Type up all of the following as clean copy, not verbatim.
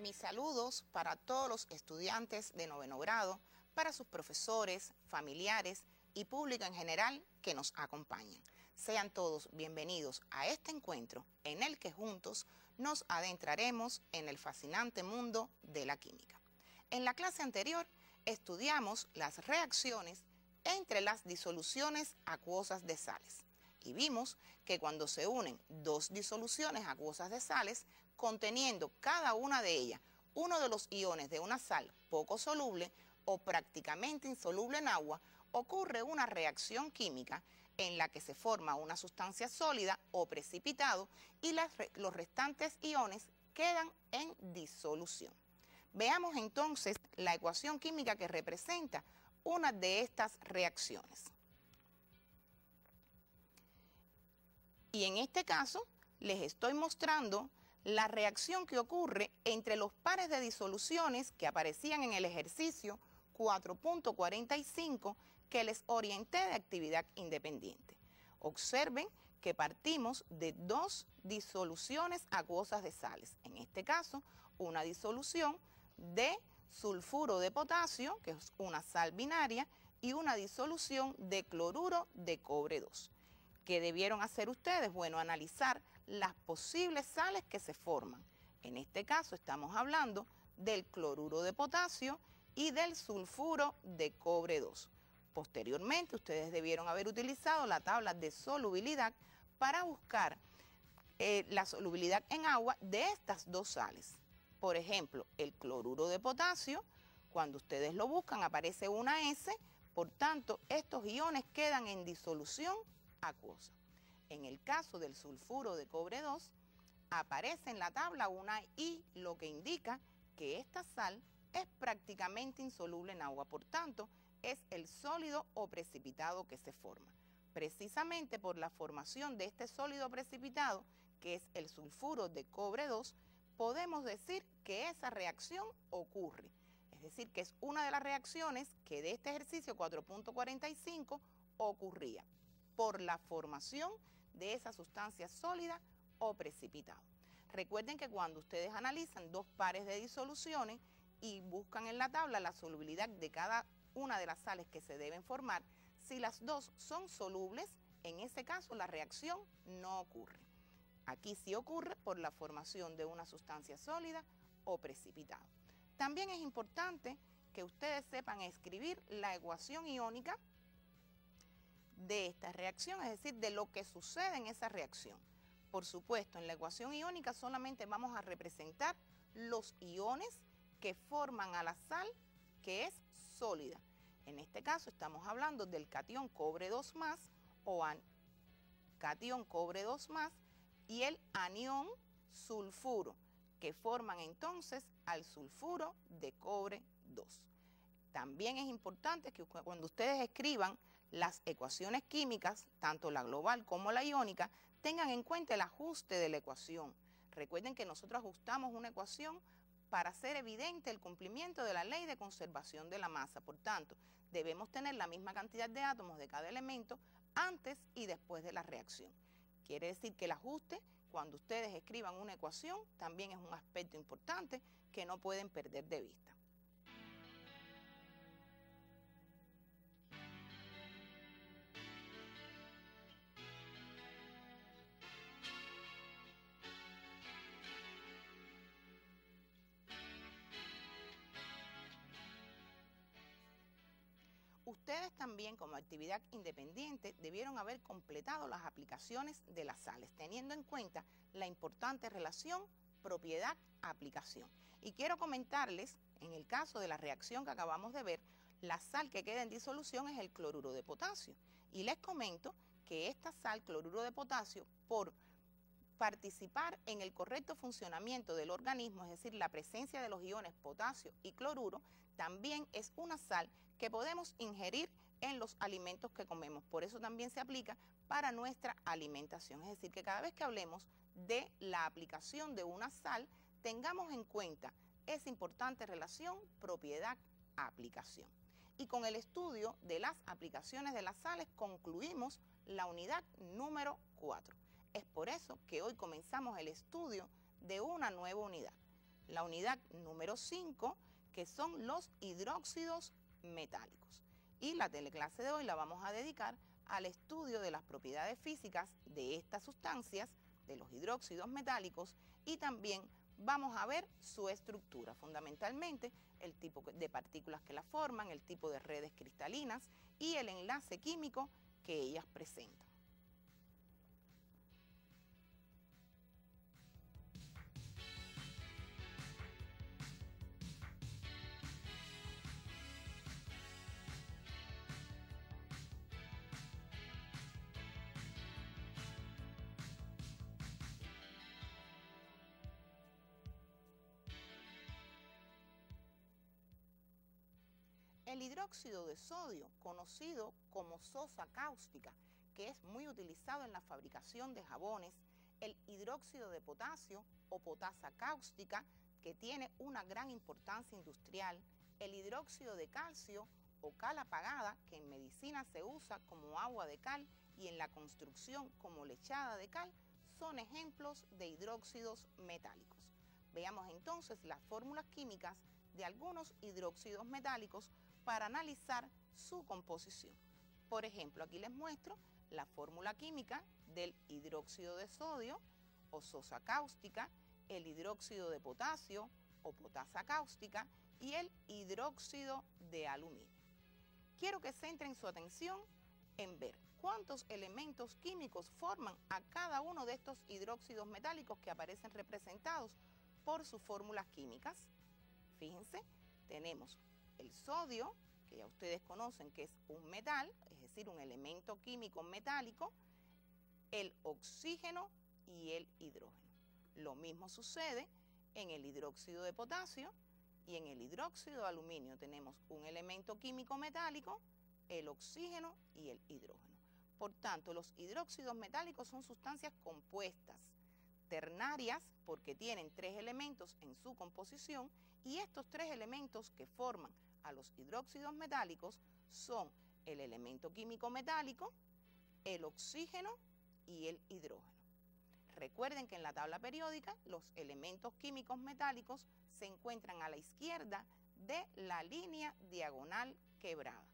Mis saludos para todos los estudiantes de noveno grado, para sus profesores, familiares y público en general que nos acompañan. Sean todos bienvenidos a este encuentro en el que juntos nos adentraremos en el fascinante mundo de la química. En la clase anterior estudiamos las reacciones entre las disoluciones acuosas de sales y vimos que cuando se unen dos disoluciones acuosas de sales conteniendo cada una de ellas uno de los iones de una sal poco soluble o prácticamente insoluble en agua, ocurre una reacción química en la que se forma una sustancia sólida o precipitado y los restantes iones quedan en disolución. Veamos entonces la ecuación química que representa una de estas reacciones. Y en este caso les estoy mostrando la reacción que ocurre entre los pares de disoluciones que aparecían en el ejercicio 4.45 que les orienté de actividad independiente. Observen que partimos de dos disoluciones acuosas de sales. En este caso, una disolución de sulfuro de potasio, que es una sal binaria, y una disolución de cloruro de cobre 2. ¿Qué debieron hacer ustedes? Bueno, analizar las posibles sales que se forman. En este caso estamos hablando del cloruro de potasio y del sulfuro de cobre 2. Posteriormente, ustedes debieron haber utilizado la tabla de solubilidad para buscar la solubilidad en agua de estas dos sales. Por ejemplo, el cloruro de potasio, cuando ustedes lo buscan, aparece una S, por tanto, estos iones quedan en disolución acuosa. En el caso del sulfuro de cobre 2, aparece en la tabla una I, lo que indica que esta sal es prácticamente insoluble en agua, por tanto, es el sólido o precipitado que se forma. Precisamente por la formación de este sólido precipitado, que es el sulfuro de cobre 2, podemos decir que esa reacción ocurre. Es decir, que es una de las reacciones que de este ejercicio 4.45 ocurría por la formación de esa sustancia sólida o precipitado. Recuerden que cuando ustedes analizan dos pares de disoluciones y buscan en la tabla la solubilidad de cada una de las sales que se deben formar, si las dos son solubles, en ese caso la reacción no ocurre. Aquí sí ocurre por la formación de una sustancia sólida o precipitado. También es importante que ustedes sepan escribir la ecuación iónica de esta reacción, es decir, de lo que sucede en esa reacción. Por supuesto, en la ecuación iónica solamente vamos a representar los iones que forman a la sal que es sólida. En este caso estamos hablando del catión cobre 2+ o catión cobre 2+ y el anión sulfuro, que forman entonces al sulfuro de cobre 2. También es importante que cuando ustedes escriban las ecuaciones químicas, tanto la global como la iónica, tengan en cuenta el ajuste de la ecuación. Recuerden que nosotros ajustamos una ecuación para hacer evidente el cumplimiento de la ley de conservación de la masa. Por tanto, debemos tener la misma cantidad de átomos de cada elemento antes y después de la reacción. Quiere decir que el ajuste, cuando ustedes escriban una ecuación, también es un aspecto importante que no pueden perder de vista. Ustedes también, como actividad independiente, debieron haber completado las aplicaciones de las sales, teniendo en cuenta la importante relación propiedad-aplicación. Y quiero comentarles, en el caso de la reacción que acabamos de ver, la sal que queda en disolución es el cloruro de potasio. Y les comento que esta sal, cloruro de potasio, por participar en el correcto funcionamiento del organismo, es decir, la presencia de los iones potasio y cloruro, también es una sal que podemos ingerir en los alimentos que comemos. Por eso también se aplica para nuestra alimentación. Es decir, que cada vez que hablemos de la aplicación de una sal, tengamos en cuenta esa importante relación propiedad-aplicación. Y con el estudio de las aplicaciones de las sales concluimos la unidad número 4. Es por eso que hoy comenzamos el estudio de una nueva unidad, la unidad número 5, que son los hidróxidos metálicos. Y la teleclase de hoy la vamos a dedicar al estudio de las propiedades físicas de estas sustancias, de los hidróxidos metálicos, y también vamos a ver su estructura, fundamentalmente el tipo de partículas que la forman, el tipo de redes cristalinas y el enlace químico que ellas presentan. El hidróxido de sodio, conocido como sosa cáustica, que es muy utilizado en la fabricación de jabones, el hidróxido de potasio o potasa cáustica, que tiene una gran importancia industrial, el hidróxido de calcio o cal apagada, que en medicina se usa como agua de cal y en la construcción como lechada de cal, son ejemplos de hidróxidos metálicos. Veamos entonces las fórmulas químicas de algunos hidróxidos metálicos para analizar su composición. Por ejemplo, aquí les muestro la fórmula química del hidróxido de sodio o sosa cáustica, el hidróxido de potasio o potasa cáustica y el hidróxido de aluminio. Quiero que centren su atención en ver cuántos elementos químicos forman a cada uno de estos hidróxidos metálicos que aparecen representados por sus fórmulas químicas. Fíjense, tenemos el sodio, que ya ustedes conocen que es un metal, es decir, un elemento químico metálico, el oxígeno y el hidrógeno. Lo mismo sucede en el hidróxido de potasio y en el hidróxido de aluminio. Tenemos un elemento químico metálico, el oxígeno y el hidrógeno. Por tanto, los hidróxidos metálicos son sustancias compuestas, ternarias, porque tienen 3 elementos en su composición, y estos 3 elementos que forman a los hidróxidos metálicos son el elemento químico metálico, el oxígeno y el hidrógeno. Recuerden que en la tabla periódica los elementos químicos metálicos se encuentran a la izquierda de la línea diagonal quebrada.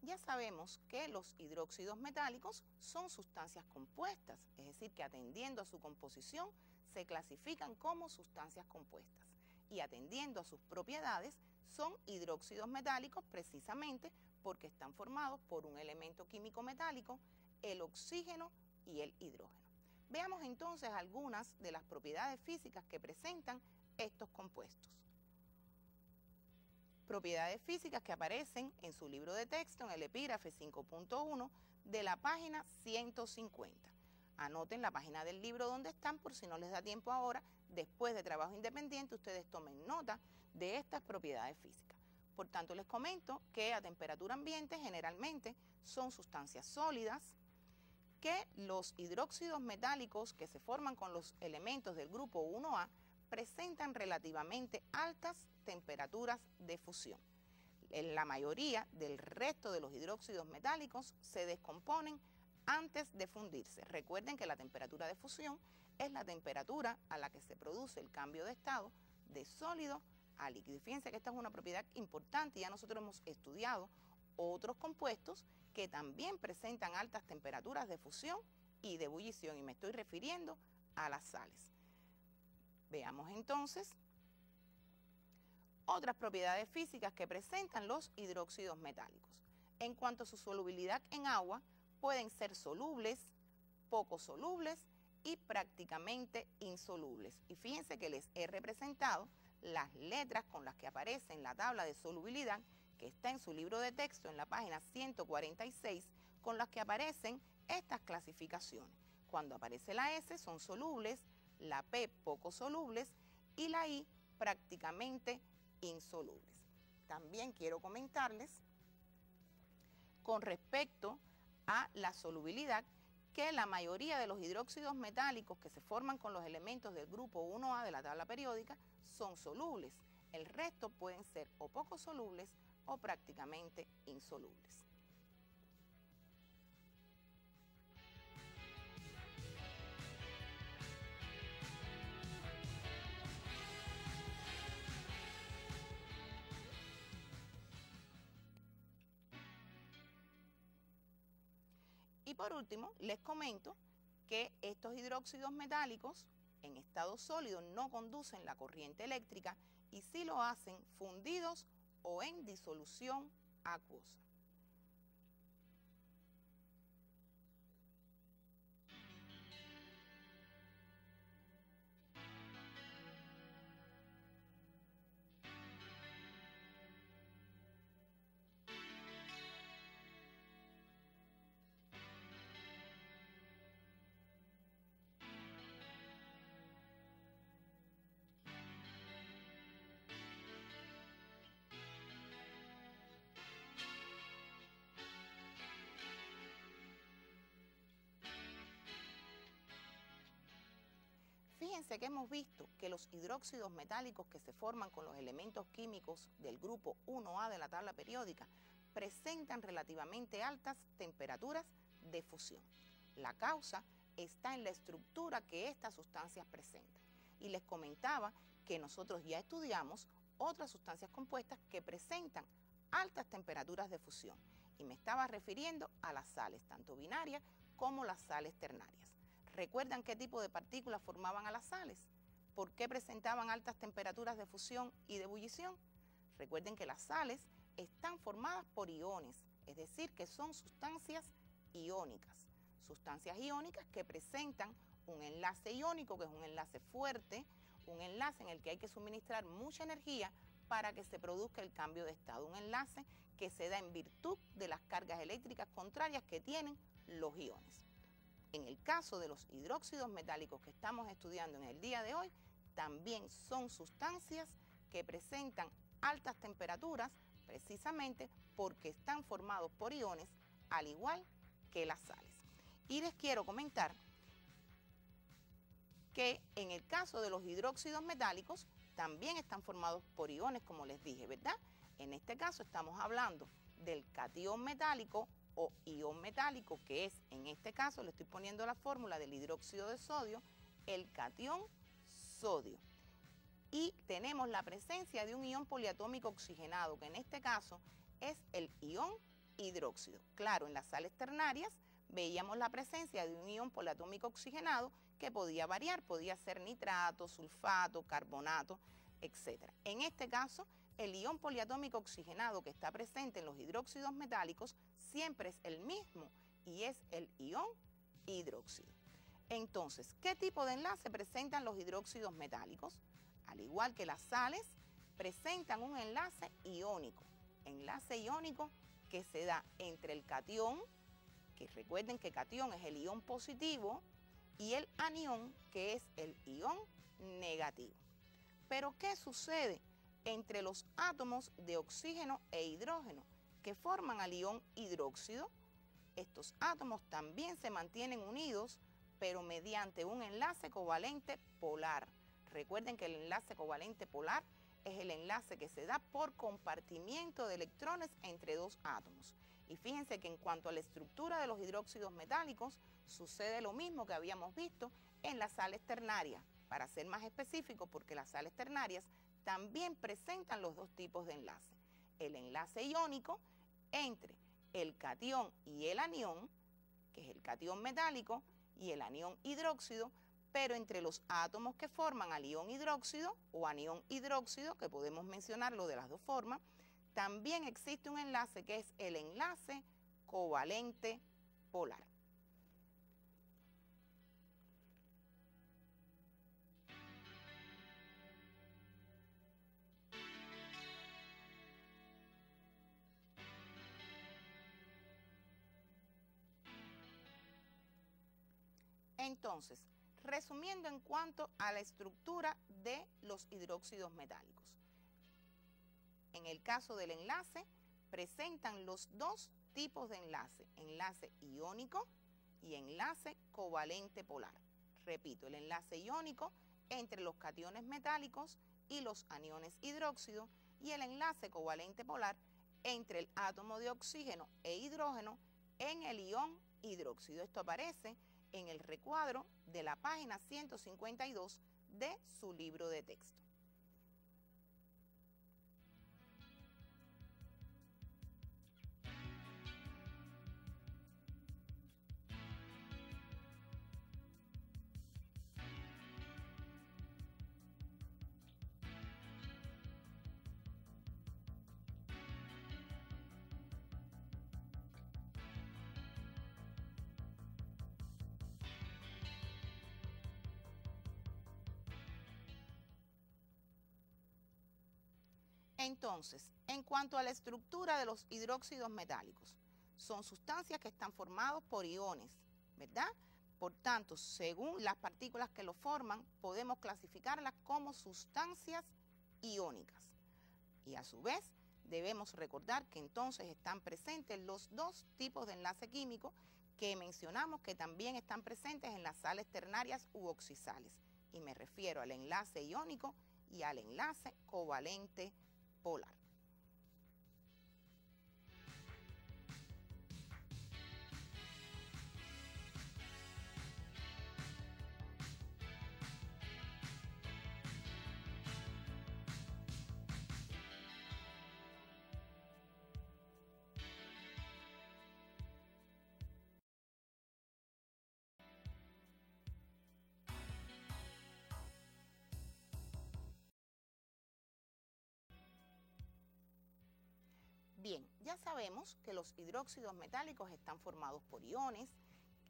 Ya sabemos que los hidróxidos metálicos son sustancias compuestas, es decir, que atendiendo a su composición se clasifican como sustancias compuestas y atendiendo a sus propiedades son hidróxidos metálicos precisamente porque están formados por un elemento químico metálico, el oxígeno y el hidrógeno. Veamos entonces algunas de las propiedades físicas que presentan estos compuestos. Propiedades físicas que aparecen en su libro de texto en el epígrafe 5.1 de la página 150. Anoten la página del libro donde están por si no les da tiempo ahora. Después de trabajo independiente, ustedes tomen nota de estas propiedades físicas. Por tanto, les comento que a temperatura ambiente generalmente son sustancias sólidas, que los hidróxidos metálicos que se forman con los elementos del grupo 1A presentan relativamente altas temperaturas de fusión. La mayoría del resto de los hidróxidos metálicos se descomponen antes de fundirse. Recuerden que la temperatura de fusión es la temperatura a la que se produce el cambio de estado de sólido a líquido. Y fíjense que esta es una propiedad importante, ya nosotros hemos estudiado otros compuestos que también presentan altas temperaturas de fusión y de ebullición, y me estoy refiriendo a las sales. Veamos entonces otras propiedades físicas que presentan los hidróxidos metálicos. En cuanto a su solubilidad en agua, pueden ser solubles, poco solubles y prácticamente insolubles. Y fíjense que les he representado las letras con las que aparece en la tabla de solubilidad que está en su libro de texto en la página 146, con las que aparecen estas clasificaciones. Cuando aparece la S son solubles, la P poco solubles y la I prácticamente insolubles. También quiero comentarles con respecto a la solubilidad que la mayoría de los hidróxidos metálicos que se forman con los elementos del grupo 1A de la tabla periódica son solubles. El resto pueden ser o poco solubles o prácticamente insolubles. Y por último, les comento que estos hidróxidos metálicos en estado sólido no conducen la corriente eléctrica y sí lo hacen fundidos o en disolución acuosa. Fíjense que hemos visto que los hidróxidos metálicos que se forman con los elementos químicos del grupo 1A de la tabla periódica presentan relativamente altas temperaturas de fusión. La causa está en la estructura que estas sustancias presentan. Y les comentaba que nosotros ya estudiamos otras sustancias compuestas que presentan altas temperaturas de fusión. Y me estaba refiriendo a las sales, tanto binarias como las sales ternarias. ¿Recuerdan qué tipo de partículas formaban a las sales? ¿Por qué presentaban altas temperaturas de fusión y de ebullición? Recuerden que las sales están formadas por iones, es decir, que son sustancias iónicas. Sustancias iónicas que presentan un enlace iónico, que es un enlace fuerte, un enlace en el que hay que suministrar mucha energía para que se produzca el cambio de estado. Un enlace que se da en virtud de las cargas eléctricas contrarias que tienen los iones. En el caso de los hidróxidos metálicos que estamos estudiando en el día de hoy, también son sustancias que presentan altas temperaturas precisamente porque están formados por iones, al igual que las sales. Y les quiero comentar que en el caso de los hidróxidos metálicos también están formados por iones, como les dije, ¿verdad? En este caso estamos hablando del catión metálico o ion metálico, que es, en este caso, le estoy poniendo la fórmula del hidróxido de sodio, el catión sodio. Y tenemos la presencia de un ion poliatómico oxigenado, que en este caso es el ion hidróxido. Claro, en las sales ternarias veíamos la presencia de un ion poliatómico oxigenado que podía variar, podía ser nitrato, sulfato, carbonato, etc. En este caso, el ion poliatómico oxigenado que está presente en los hidróxidos metálicos siempre es el mismo y es el ion hidróxido. Entonces, ¿qué tipo de enlace presentan los hidróxidos metálicos? Al igual que las sales, presentan un enlace iónico. Enlace iónico que se da entre el catión, que recuerden que catión es el ion positivo, y el anión, que es el ion negativo. Pero ¿qué sucede entre los átomos de oxígeno e hidrógeno que forman al ion hidróxido? Estos átomos también se mantienen unidos, pero mediante un enlace covalente polar. Recuerden que el enlace covalente polar es el enlace que se da por compartimiento de electrones entre dos átomos. Y fíjense que en cuanto a la estructura de los hidróxidos metálicos, sucede lo mismo que habíamos visto en las sales ternarias. Para ser más específico, porque las sales ternarias también presentan los dos tipos de enlace. El enlace iónico entre el catión y el anión, que es el catión metálico, y el anión hidróxido, pero entre los átomos que forman al ion hidróxido o anión hidróxido, que podemos mencionarlo de las dos formas, también existe un enlace que es el enlace covalente polar. Entonces, resumiendo en cuanto a la estructura de los hidróxidos metálicos. En el caso del enlace, presentan los dos tipos de enlace, enlace iónico y enlace covalente polar. Repito, el enlace iónico entre los cationes metálicos y los aniones hidróxido y el enlace covalente polar entre el átomo de oxígeno e hidrógeno en el ion hidróxido. Esto aparece en el recuadro de la página 152 de su libro de texto. Entonces, en cuanto a la estructura de los hidróxidos metálicos, son sustancias que están formadas por iones, ¿verdad? Por tanto, según las partículas que lo forman, podemos clasificarlas como sustancias iónicas. Y a su vez, debemos recordar que entonces están presentes los dos tipos de enlace químico que mencionamos que también están presentes en las sales ternarias u oxisales. Y me refiero al enlace iónico y al enlace covalente polar. Bien, ya sabemos que los hidróxidos metálicos están formados por iones,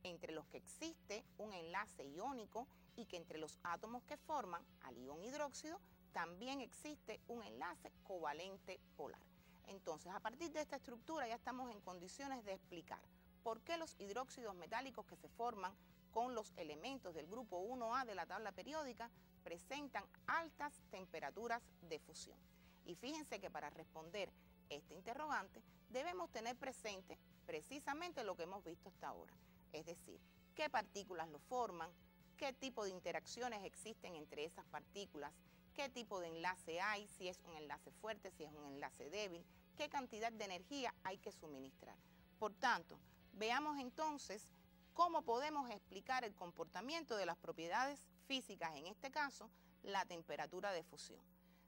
entre los que existe un enlace iónico y que entre los átomos que forman al ion hidróxido también existe un enlace covalente polar. Entonces, a partir de esta estructura ya estamos en condiciones de explicar por qué los hidróxidos metálicos que se forman con los elementos del grupo 1A de la tabla periódica presentan altas temperaturas de fusión. Y fíjense que para responder este interrogante debemos tener presente precisamente lo que hemos visto hasta ahora, es decir, qué partículas lo forman, qué tipo de interacciones existen entre esas partículas, qué tipo de enlace hay, si es un enlace fuerte, si es un enlace débil, qué cantidad de energía hay que suministrar. Por tanto, veamos entonces cómo podemos explicar el comportamiento de las propiedades físicas, en este caso, la temperatura de fusión.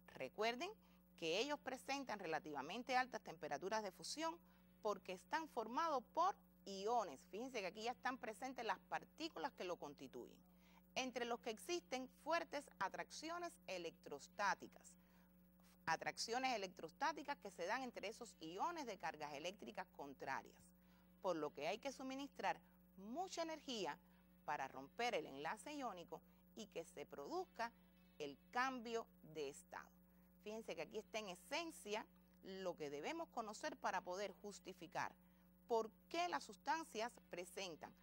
Recuerden que ellos presentan relativamente altas temperaturas de fusión porque están formados por iones. Fíjense que aquí ya están presentes las partículas que lo constituyen, entre los que existen fuertes atracciones electrostáticas. Atracciones electrostáticas que se dan entre esos iones de cargas eléctricas contrarias, por lo que hay que suministrar mucha energía para romper el enlace iónico y que se produzca el cambio de estado. Fíjense que aquí está en esencia lo que debemos conocer para poder justificar por qué las sustancias presentan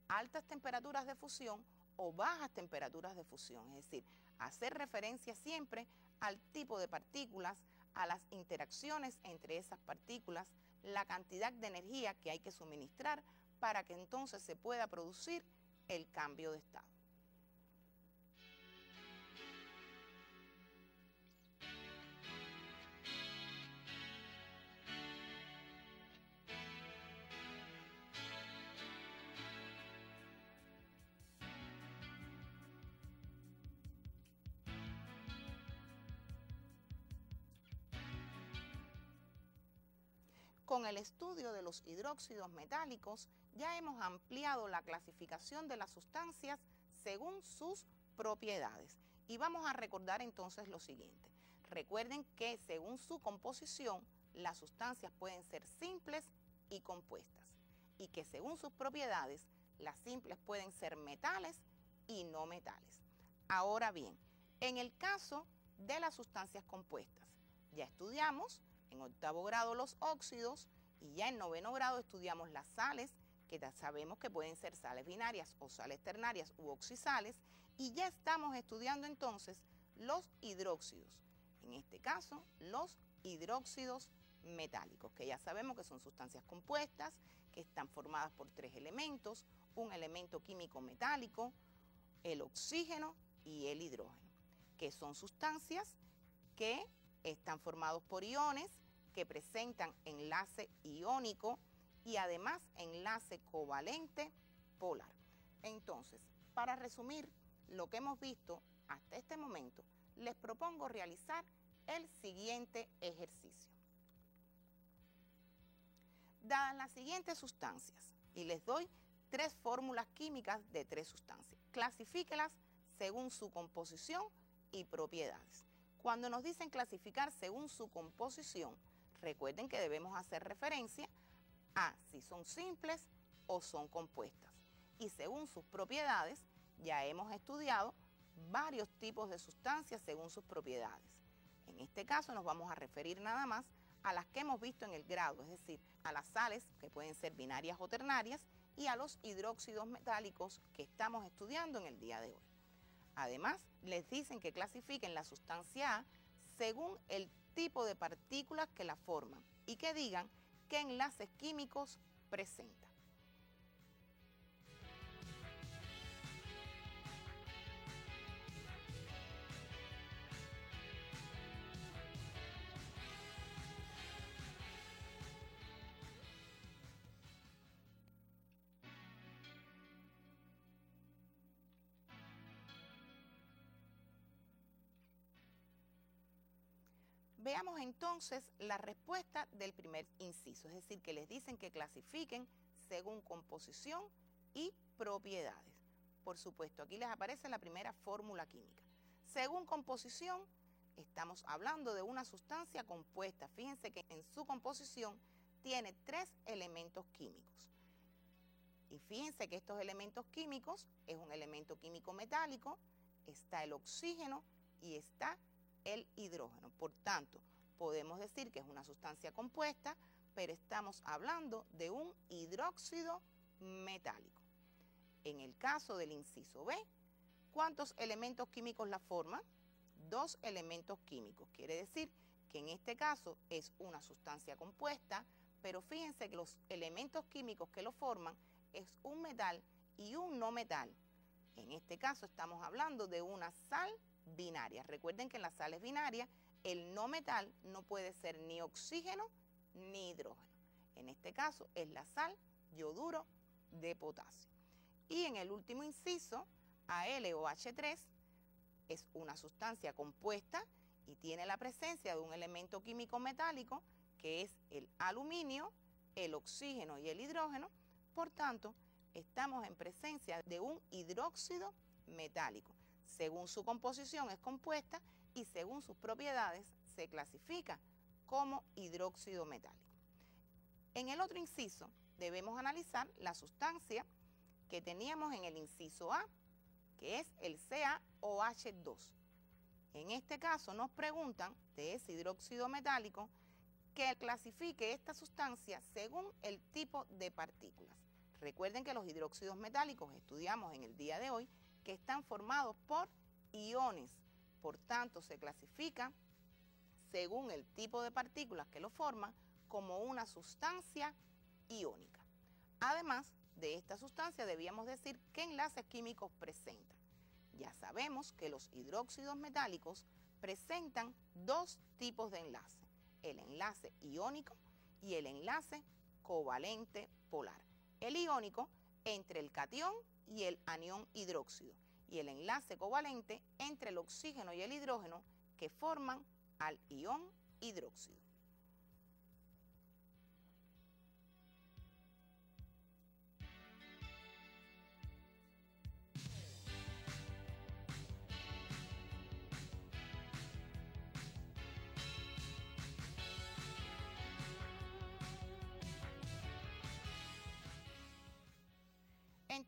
altas temperaturas de fusión o bajas temperaturas de fusión. Es decir, hacer referencia siempre al tipo de partículas, a las interacciones entre esas partículas, la cantidad de energía que hay que suministrar para que entonces se pueda producir el cambio de estado. Con el estudio de los hidróxidos metálicos ya hemos ampliado la clasificación de las sustancias según sus propiedades. Y vamos a recordar entonces lo siguiente. Recuerden que según su composición, las sustancias pueden ser simples y compuestas. Y que según sus propiedades, las simples pueden ser metales y no metales. Ahora bien, en el caso de las sustancias compuestas, ya estudiamos en 8º grado los óxidos y ya en 9º grado estudiamos las sales, que ya sabemos que pueden ser sales binarias o sales ternarias u oxisales, y ya estamos estudiando entonces los hidróxidos. En este caso, los hidróxidos metálicos, que ya sabemos que son sustancias compuestas, que están formadas por tres elementos, un elemento químico metálico, el oxígeno y el hidrógeno, que son sustancias que están formados por iones, que presentan enlace iónico y además enlace covalente polar. Entonces, para resumir lo que hemos visto hasta este momento, les propongo realizar el siguiente ejercicio. Dadas las siguientes sustancias, y les doy tres fórmulas químicas de tres sustancias, clasifíquelas según su composición y propiedades. Cuando nos dicen clasificar según su composición, recuerden que debemos hacer referencia a si son simples o son compuestas. Y según sus propiedades, ya hemos estudiado varios tipos de sustancias según sus propiedades. En este caso nos vamos a referir nada más a las que hemos visto en el grado, es decir, a las sales, que pueden ser binarias o ternarias, y a los hidróxidos metálicos que estamos estudiando en el día de hoy. Además, les dicen que clasifiquen la sustancia A según el tipo de partículas que la forman y que digan qué enlaces químicos presenta. Veamos entonces la respuesta del primer inciso, es decir, que les dicen que clasifiquen según composición y propiedades. Por supuesto, aquí les aparece la primera fórmula química. Según composición, estamos hablando de una sustancia compuesta. Fíjense que en su composición tiene tres elementos químicos. Y fíjense que estos elementos químicos es un elemento químico metálico, está el oxígeno y está el hidrógeno. Por tanto, podemos decir que es una sustancia compuesta, pero estamos hablando de un hidróxido metálico. En el caso del inciso B, ¿cuántos elementos químicos la forman? Dos elementos químicos. Quiere decir que en este caso es una sustancia compuesta, pero fíjense que los elementos químicos que lo forman es un metal y un no metal. En este caso estamos hablando de una sal binaria. Recuerden que en las sales binarias el no metal no puede ser ni oxígeno ni hidrógeno. En este caso es la sal yoduro de potasio. Y en el último inciso, AlOH3 es una sustancia compuesta y tiene la presencia de un elemento químico metálico que es el aluminio, el oxígeno y el hidrógeno. Por tanto, estamos en presencia de un hidróxido metálico. Según su composición es compuesta y según sus propiedades se clasifica como hidróxido metálico. En el otro inciso debemos analizar la sustancia que teníamos en el inciso A, que es el CaOH2. En este caso nos preguntan de ese hidróxido metálico que clasifique esta sustancia según el tipo de partículas. Recuerden que los hidróxidos metálicos estudiamos en el día de hoy que están formados por iones, por tanto se clasifica según el tipo de partículas que lo forman como una sustancia iónica. Además de esta sustancia debíamos decir qué enlaces químicos presenta. Ya sabemos que los hidróxidos metálicos presentan dos tipos de enlace, el enlace iónico y el enlace covalente polar. El iónico entre el catión y el anión hidróxido y el enlace covalente entre el oxígeno y el hidrógeno que forman al ión hidróxido.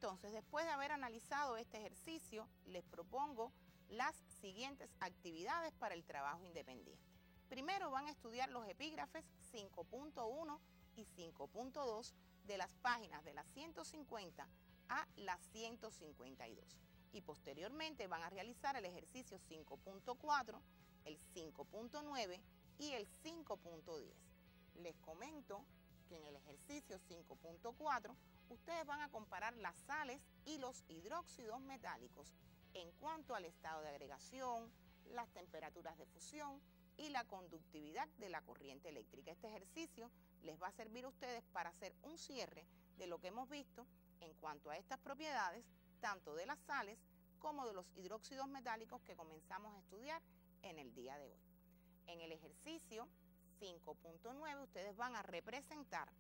Entonces, después de haber analizado este ejercicio, les propongo las siguientes actividades para el trabajo independiente. Primero van a estudiar los epígrafes 5.1 y 5.2 de las páginas de la 150 a la 152. y posteriormente van a realizar el ejercicio 5.4, el 5.9 y el 5.10. Les comento que en el ejercicio 5.4 ustedes van a comparar las sales y los hidróxidos metálicos en cuanto al estado de agregación, las temperaturas de fusión y la conductividad de la corriente eléctrica. Este ejercicio les va a servir a ustedes para hacer un cierre de lo que hemos visto en cuanto a estas propiedades, tanto de las sales como de los hidróxidos metálicos que comenzamos a estudiar en el día de hoy. En el ejercicio 5.9 ustedes van a representar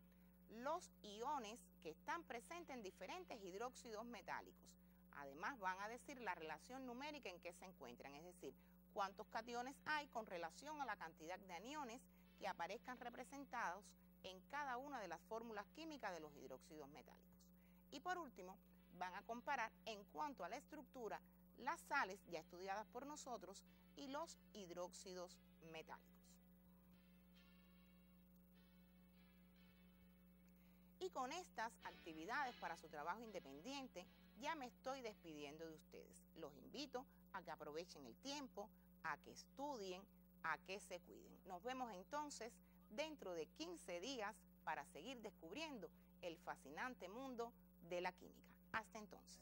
los iones que están presentes en diferentes hidróxidos metálicos. Además van a decir la relación numérica en que se encuentran, es decir, cuántos cationes hay con relación a la cantidad de aniones que aparezcan representados en cada una de las fórmulas químicas de los hidróxidos metálicos. Y por último, van a comparar en cuanto a la estructura las sales ya estudiadas por nosotros y los hidróxidos metálicos. Y con estas actividades para su trabajo independiente, ya me estoy despidiendo de ustedes. Los invito a que aprovechen el tiempo, a que estudien, a que se cuiden. Nos vemos entonces dentro de 15 días para seguir descubriendo el fascinante mundo de la química. Hasta entonces.